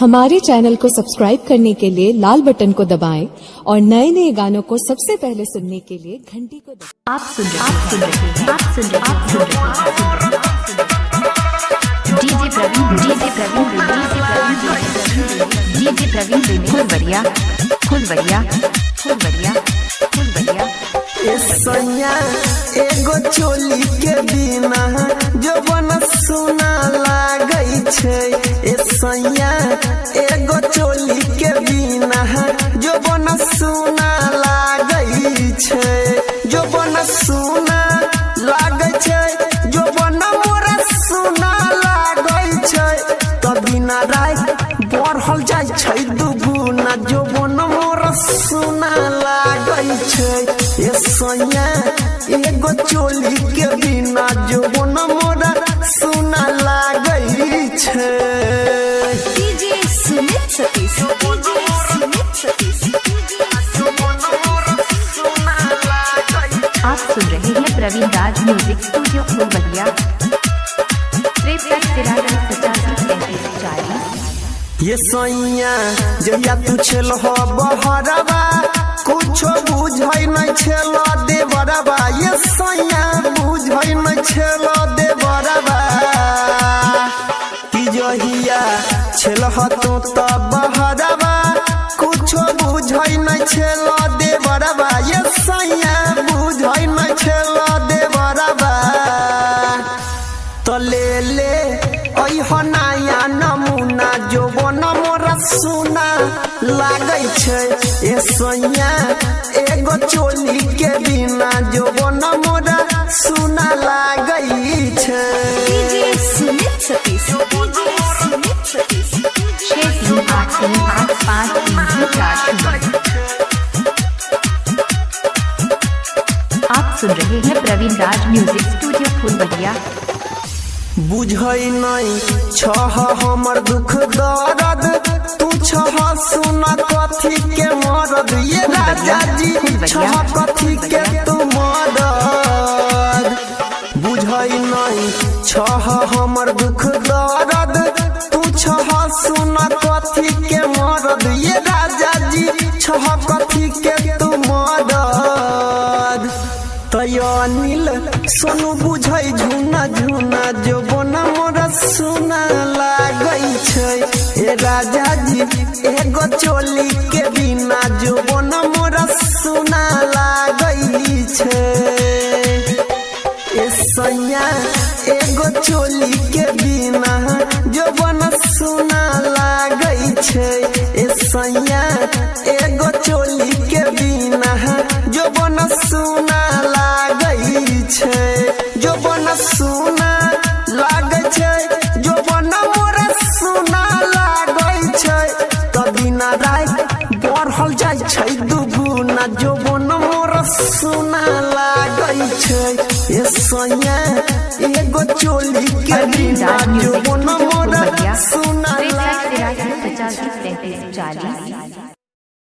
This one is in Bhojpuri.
हमारे चैनल को सब्सक्राइब करने के लिए लाल बटन को दबाएं और नए नए गानों को सबसे पहले सुनने के लिए घंटी को दबाएं। आप सुन रहे हैं डीजे प्रवीण फुलवरिया सैया एगो चोली के बिना जो बन सुना लागै छै। सैया एगो चोली के बिना जो बन सुना लागै छै, जो बन सुना लागै छै, जो बन मोरा सुना लागै छै। त बिना राय बढ़ल जाय छै दुगुना, जो बन मोरा सुना लागै छै। सैया एगो चोली के बिना जो बन मोरा सुना लागै छै। डीजे सुमित सतीश आप सुन रहे हैं प्रवीण राज म्यूजिक स्टूडियो फुलवरिया 53 सैया जहिया तू छेल हो बहरवा कुछो बुझै नहीं छेल देवरवा। सैया बुझै नहीं छेल देवरवा कि जहिया छेल हो तू त बहरवा कुछो बुझै नहीं छेल देवरवा। सैया बुझै नहीं छेल देवरवा तो ले ले अइहो नया नमूना जो बन मोरा सुना लागै छै। सैया एगो चोली के बिना जो बन मोरा सुना लागै छै। डीजे सुमित सतीश आप सुन रहे हैं प्रवीण राज म्यूजिक स्टूडियो फुलवरिया। बुझै नहीं छह हमर दुख दर्द, तू छह सुना कथी के मरद। राजा जी छह कथी के तू मरद। बुझै नहीं छह हमर दुख दर्द, तू छह सुना कथी के मरद। राजा जी छह कथी के तू मरद। अनिल सोनू बुझै झुना झुना जो बन मोरा सुना लागै छै। राजा जी एगो चोली के बिना जो बन मोरा सुना लागै छै। सैया एगो चोली के बिना जो बन सुना लागै छै। सैया एगो चोली के बिना जो बन सुना छै, जो बन सुना लागै छै, जो बन मोरा सुना लागै छै। त बिना राय बढ़ल जाय छै दुगुना, जो बन मोरा सुना लागै छै। सैया एगो चोली के बिना जो बन मोरा सुना लागै छै।